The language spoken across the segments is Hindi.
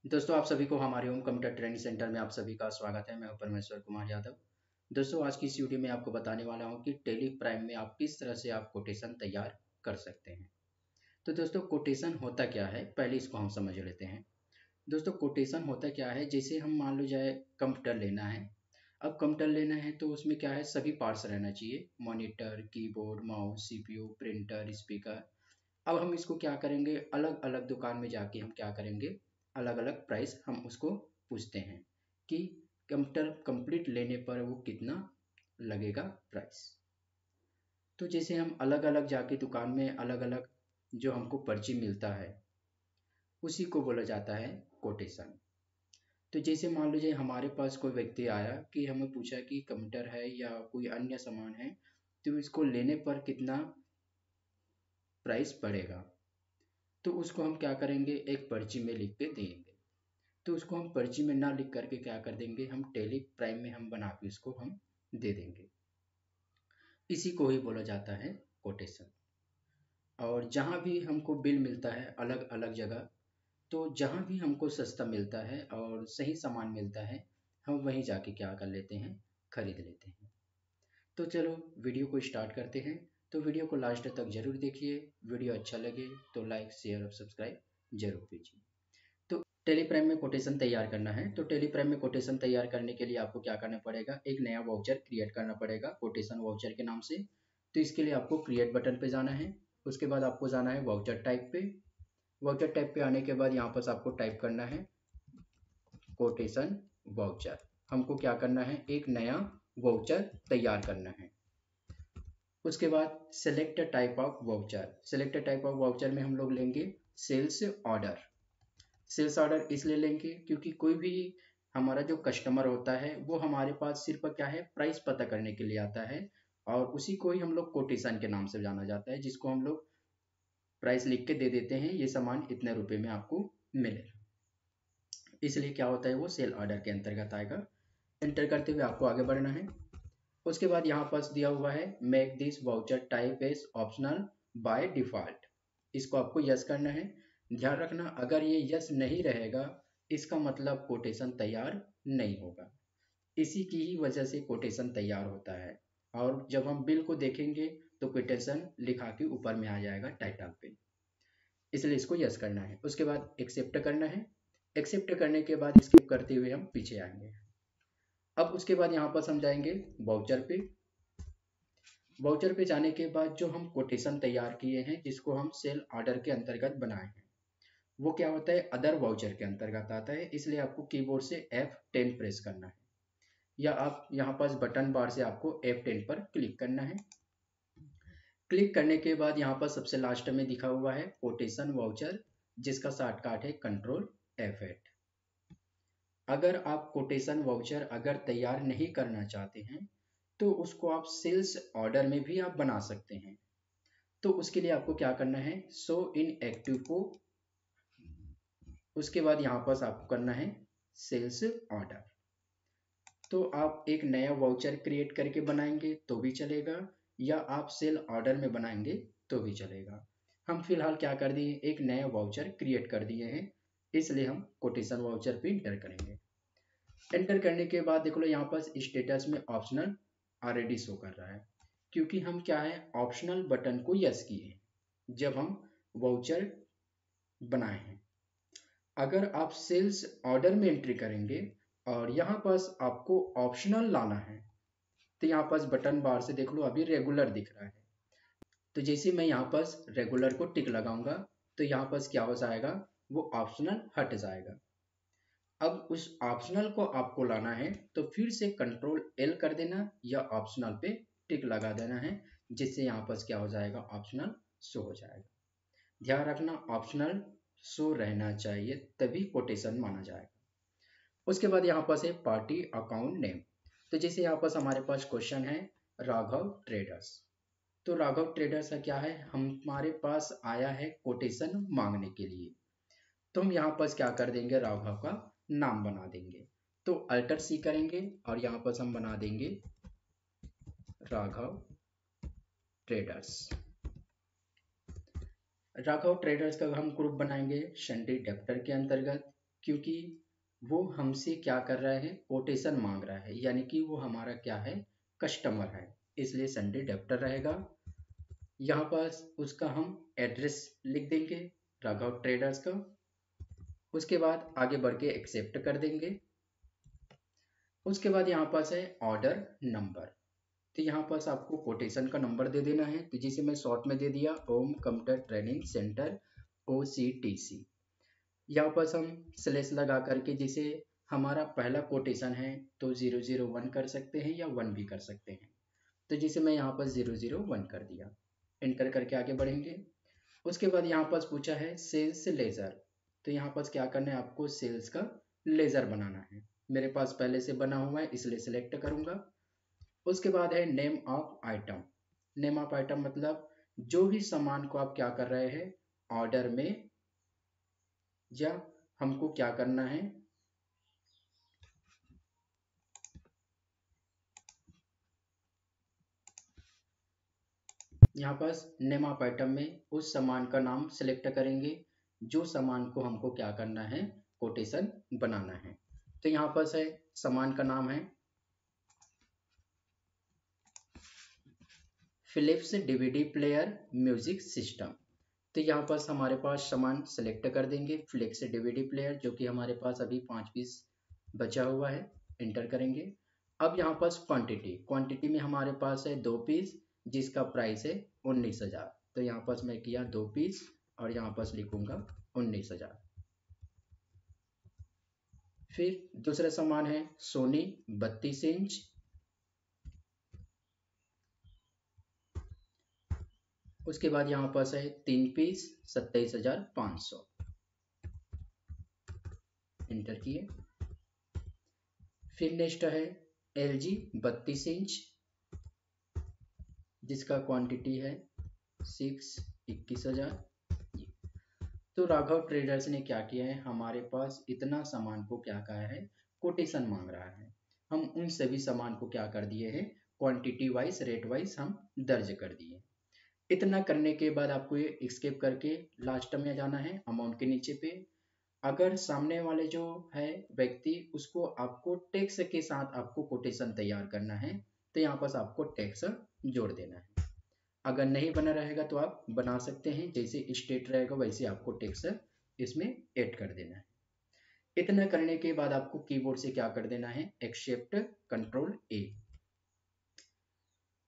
दोस्तों आप सभी को हमारे होम कंप्यूटर ट्रेनिंग सेंटर में आप सभी का स्वागत है। मैं हूं परमेश्वर कुमार यादव। दोस्तों आज की इस वीडियो में आपको बताने वाला हूं कि टेली प्राइम में आप किस तरह से आप कोटेशन तैयार कर सकते हैं। तो दोस्तों कोटेशन होता क्या है, पहले इसको हम समझ लेते हैं। दोस्तों कोटेशन होता क्या है, जैसे हम मान लो जाए कंप्यूटर लेना है। अब कंप्यूटर लेना है तो उसमें क्या है, सभी पार्ट्स रहना चाहिए, monitor, keyboard, mouse, CPU, printer, speaker. अब हम इसको क्या करेंगे, अलग अलग दुकान में जाके हम क्या करेंगे, अलग अलग प्राइस हम उसको पूछते हैं कि कंप्यूटर कंप्लीट लेने पर वो कितना लगेगा प्राइस। तो जैसे हम अलग अलग जाके दुकान में अलग अलग जो हमको पर्ची मिलता है उसी को बोला जाता है कोटेशन। तो जैसे मान लीजिए हमारे पास कोई व्यक्ति आया कि हमें पूछा कि कंप्यूटर है या कोई अन्य सामान है, तो इसको लेने पर कितना प्राइस पड़ेगा। तो उसको हम क्या करेंगे, एक पर्ची में लिख के देंगे। तो उसको हम पर्ची में ना लिख करके क्या कर देंगे, हम टेली प्राइम में हम बना के उसको हम दे देंगे। इसी को ही बोला जाता है कोटेशन। और जहाँ भी हमको बिल मिलता है अलग अलग जगह, तो जहाँ भी हमको सस्ता मिलता है और सही सामान मिलता है, हम वहीं जाके क्या कर लेते हैं, खरीद लेते हैं। तो चलो वीडियो को स्टार्ट करते हैं। तो वीडियो को लास्ट तक जरूर देखिए। वीडियो अच्छा लगे तो लाइक, शेयर और सब्सक्राइब जरूर कीजिए। तो टेलीप्राइम में कोटेशन तैयार करना है, तो टेलीप्राइम में कोटेशन तैयार करने के लिए आपको क्या करना पड़ेगा, एक नया वाउचर क्रिएट करना पड़ेगा कोटेशन वाउचर के नाम से। तो इसके लिए आपको क्रिएट बटन पे जाना है। उसके बाद आपको जाना है वाउचर टाइप पे। वाउचर टाइप पे आने के बाद यहाँ पर आपको टाइप करना है कोटेशन वाउचर। हमको क्या करना है, एक नया वाउचर तैयार करना है। उसके बाद select type of voucher. Select type of voucher में हम लोग लेंगे सेल्स ऑर्डर। सेल्स ऑर्डर इसलिए लेंगे क्योंकि कोई भी हमारा जो कस्टमर होता है वो हमारे पास सिर्फ क्या है, प्राइस पता करने के लिए आता है। और उसी को ही हम लोग कोटेशन के नाम से जाना जाता है, जिसको हम लोग प्राइस लिख के दे देते हैं, ये सामान इतने रुपए में आपको मिलेगा। इसलिए क्या होता है, वो सेल ऑर्डर के अंतर्गत आएगा। एंटर करते हुए आपको आगे बढ़ना है। उसके बाद यहाँ पास दिया हुआ है make this voucher type as optional by default. इसको आपको यस करना है। ध्यान रखना, अगर ये यस नहीं रहेगा इसका मतलब कोटेशन तैयार नहीं होगा। इसी की ही वजह से कोटेशन तैयार होता है। और जब हम बिल को देखेंगे तो कोटेशन लिखा के ऊपर में आ जाएगा टाइटल पे, इसलिए इसको यस करना है। उसके बाद एक्सेप्ट करना है। एक्सेप्ट करने के बाद स्किप करते हुए हम पीछे आएंगे। अब उसके बाद यहाँ पर हम जाएंगे वाउचर पे। वाउचर पे जाने के बाद जो हम कोटेशन तैयार किए हैं, जिसको हम सेल ऑर्डर के अंतर्गत बनाए हैं, वो क्या होता है, अदर वाउचर के अंतर्गत आता है। इसलिए आपको कीबोर्ड से F10 प्रेस करना है, या आप यहाँ पास बटन बार से आपको F10 पर क्लिक करना है। क्लिक करने के बाद यहाँ पर सबसे लास्ट में दिखा हुआ है कोटेशन वाउचर, जिसका शॉर्टकट है Ctrl F8। अगर आप कोटेशन वाउचर अगर तैयार नहीं करना चाहते हैं तो उसको आप सेल्स ऑर्डर में भी आप बना सकते हैं। तो उसके लिए आपको क्या करना है, शो इन एक्टिव को, उसके बाद यहाँ पर आपको करना है सेल्स ऑर्डर। तो आप एक नया वाउचर क्रिएट करके बनाएंगे तो भी चलेगा, या आप सेल ऑर्डर में बनाएंगे तो भी चलेगा। हम फिलहाल क्या कर दिए, एक नया वाउचर क्रिएट कर दिए हैं, इसलिए हम कोटेशन वाउचर पे इंटर करेंगे। एंटर करने के बाद देख लो यहाँ पर स्टेटस में ऑप्शनल ऑलरेडी शो कर रहा है, क्योंकि हम क्या है, ऑप्शनल बटन को यस किए जब हम वाउचर बनाए हैं। अगर आप सेल्स ऑर्डर में एंट्री करेंगे और यहाँ पास आपको ऑप्शनल लाना है, तो यहाँ पास बटन बार से देख लो अभी रेगुलर दिख रहा है। तो जैसे मैं यहाँ पास रेगुलर को टिक लगाऊंगा तो यहाँ पास क्या हो जाएगा, वो ऑप्शनल हट जाएगा। अब उस ऑप्शनल को आपको लाना है तो फिर से Ctrl L कर देना, या ऑप्शनल पे टिक लगा देना है, जिससे यहाँ पर क्या हो जाएगा, ऑप्शनल शो हो जाएगा। ध्यान रखना, ऑप्शनल शो रहना चाहिए तभी कोटेशन माना जाएगा। उसके बाद यहाँ पर है पार्टी अकाउंट नेम। तो जैसे यहाँ पर हमारे पास क्वेश्चन है राघव ट्रेडर्स। तो राघव ट्रेडर्स का क्या है, हमारे पास आया है कोटेशन मांगने के लिए। तो हम यहाँ पर क्या कर देंगे, राघव का नाम बना देंगे। तो अल्टर सी करेंगे और यहाँ पर हम बना देंगे राघव ट्रेडर्स। राघव ट्रेडर्स का हम ग्रुप बनाएंगे संडे डेप्टर के अंतर्गत। क्योंकि वो हमसे क्या कर रहा है, कोटेशन मांग रहा है, यानी कि वो हमारा क्या है, कस्टमर है, इसलिए संडे डेप्टर रहेगा। यहाँ पास उसका हम एड्रेस लिख देंगे, राघव ट्रेडर्स का। उसके बाद आगे बढ़ के एक्सेप्ट कर देंगे। उसके बाद यहाँ पास है ऑर्डर नंबर। तो यहाँ पास आपको कोटेशन का नंबर दे देना है, तो जिसे मैं शॉर्ट में दे दिया, ओम कंप्यूटर ट्रेनिंग सेंटर OCTC। यहाँ पास हम स्लैश लगा करके, जिसे हमारा पहला कोटेशन है तो 001 कर सकते हैं या 1 भी कर सकते हैं। तो जिसे मैं यहाँ पर 001 कर दिया, एंटर करके आगे बढ़ेंगे। उसके बाद यहाँ पास पूछा है सेल्स लेजर। तो यहाँ पास क्या करना है, आपको सेल्स का लेजर बनाना है। मेरे पास पहले से बना हुआ है, इसलिए सिलेक्ट करूंगा। उसके बाद है name of item. Name of item मतलब जो भी सामान को आप क्या कर रहे हैं, ऑर्डर में, या हमको क्या करना है, यहाँ पास नेम ऑफ आइटम में उस सामान का नाम सिलेक्ट करेंगे जो सामान को हमको क्या करना है, कोटेशन बनाना है। तो यहाँ पास है, सामान का नाम है Philips DVD player music system. तो यहाँ पास हमारे पास सामान सेलेक्ट कर देंगे, फिलिप्स डीवीडी प्लेयर, जो कि हमारे पास अभी 5 पीस बचा हुआ है, एंटर करेंगे। अब यहाँ पास क्वांटिटी, क्वांटिटी में हमारे पास है 2 पीस, जिसका प्राइस है 19,000। तो यहाँ पास मैं किया 2 पीस और यहाँ पास लिखूंगा 19,000। फिर दूसरा सामान है सोनी 32 इंच। उसके बाद यहाँ पास है 3 पीस 27,500, एंटर किए। फिर नेक्स्ट है LG 32 इंच, जिसका क्वांटिटी है 21,000। तो राघव ट्रेडर्स ने क्या किया है, हमारे पास इतना सामान को क्या कहा है, कोटेशन मांग रहा है। हम उन सभी सामान को क्या कर दिए हैं, क्वांटिटी वाइज रेट वाइज हम दर्ज कर दिए। इतना करने के बाद आपको ये एस्केप करके लास्ट में जाना है, अमाउंट के नीचे पे। अगर सामने वाले जो है व्यक्ति, उसको आपको टैक्स के साथ आपको कोटेशन तैयार करना है, तो यहाँ पास आपको टैक्स जोड़ देना है। अगर नहीं बना रहेगा तो आप बना सकते हैं, जैसे स्टेट रहेगा वैसे आपको टैक्स इसमें ऐड कर देना है। इतना करने के बाद आपको कीबोर्ड से क्या कर देना है, एक्सेप्ट Ctrl+A।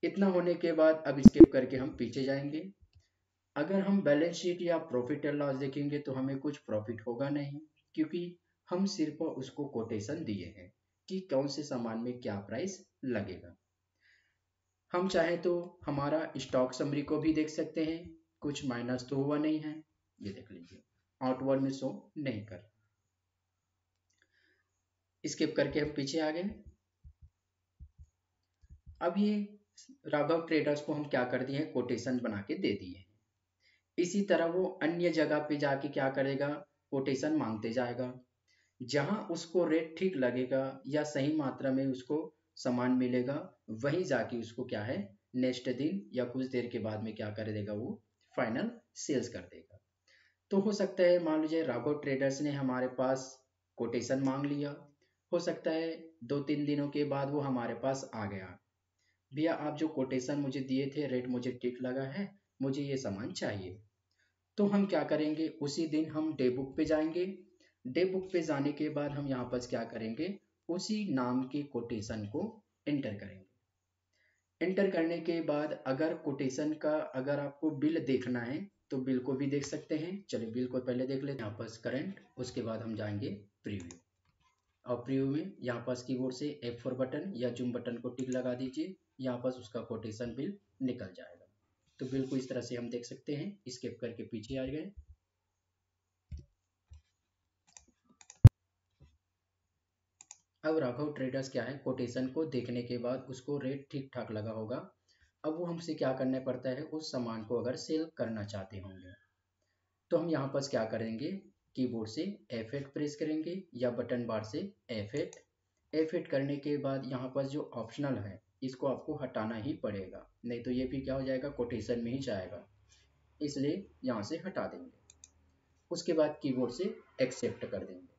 इतना होने के बाद अब स्किप करके हम पीछे जाएंगे। अगर हम बैलेंस शीट या प्रॉफिट एंड लॉस देखेंगे तो हमें कुछ प्रॉफिट होगा नहीं, क्योंकि हम सिर्फ उसको कोटेशन दिए हैं कि कौन से सामान में क्या प्राइस लगेगा। हम चाहें तो हमारा स्टॉक समरी को भी देख सकते हैं, कुछ माइनस तो हुआ नहीं है, ये देख लीजिए, आउटवर्ड में शो नहीं कर। स्किप करके हम पीछे आ गए। अब ये राघव ट्रेडर्स को हम क्या कर दिए हैं, कोटेशन बना के दे दिए हैं। इसी तरह वो अन्य जगह पे जाके क्या करेगा, कोटेशन मांगते जाएगा। जहां उसको रेट ठीक लगेगा या सही मात्रा में उसको सामान मिलेगा, वहीं जाके उसको क्या है, नेक्स्ट दिन या कुछ देर के बाद में क्या कर देगा, वो फाइनल सेल्स कर देगा। तो हो सकता है, मान लीजिए राघव ट्रेडर्स ने हमारे पास कोटेशन मांग लिया, हो सकता है 2-3 दिनों के बाद वो हमारे पास आ गया, भैया आप जो कोटेशन मुझे दिए थे, रेट मुझे ठीक लगा है, मुझे ये सामान चाहिए। तो हम क्या करेंगे, उसी दिन हम डे बुक पे जाएंगे। डे बुक पे जाने के बाद हम यहाँ पर क्या करेंगे, उसी नाम के कोटेशन को एंटर करेंगे। एंटर करने के बाद अगर कोटेशन का, अगर आपको बिल देखना है तो बिल को भी देख सकते हैं। चलिए बिल को पहले देख लेते हैं। यहाँ पर करंट, उसके बाद हम जाएंगे प्रीव्यू, और प्रीव्यू में यहाँ पास कीबोर्ड से F4 बटन या जूम बटन को टिक लगा दीजिए, यहाँ पास उसका कोटेशन बिल निकल जाएगा। तो बिल को इस तरह से हम देख सकते हैं। स्किप करके पीछे आ गए। अब राघव ट्रेडर्स क्या है, कोटेशन को देखने के बाद उसको रेट ठीक ठाक लगा होगा। अब वो हमसे क्या करना पड़ता है, उस सामान को अगर सेल करना चाहते होंगे तो हम यहाँ पर क्या करेंगे, कीबोर्ड से F8 प्रेस करेंगे या बटन बार से F8। F8 करने के बाद यहाँ पर जो ऑप्शनल है, इसको आपको हटाना ही पड़ेगा, नहीं तो ये भी क्या हो जाएगा, कोटेशन में ही जाएगा, इसलिए यहाँ से हटा देंगे। उसके बाद कीबोर्ड से एक्सेप्ट कर देंगे।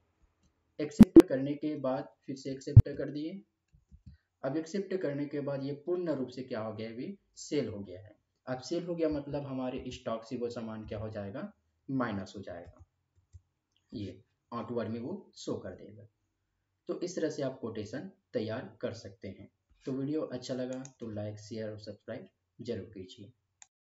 एक्सेप्ट करने के बाद फिर से एक्सेप्ट कर दिए। अब एक्सेप्ट करने के बाद ये पूर्ण रूप से क्या हो गया, अभी सेल हो गया है। अब सेल हो गया मतलब हमारे स्टॉक से वो सामान क्या हो जाएगा, माइनस हो जाएगा, ये आउटवर्ड में वो शो कर देगा। तो इस तरह से आप कोटेशन तैयार कर सकते हैं। तो वीडियो अच्छा लगा तो लाइक शेयर और सब्सक्राइब जरूर कीजिए।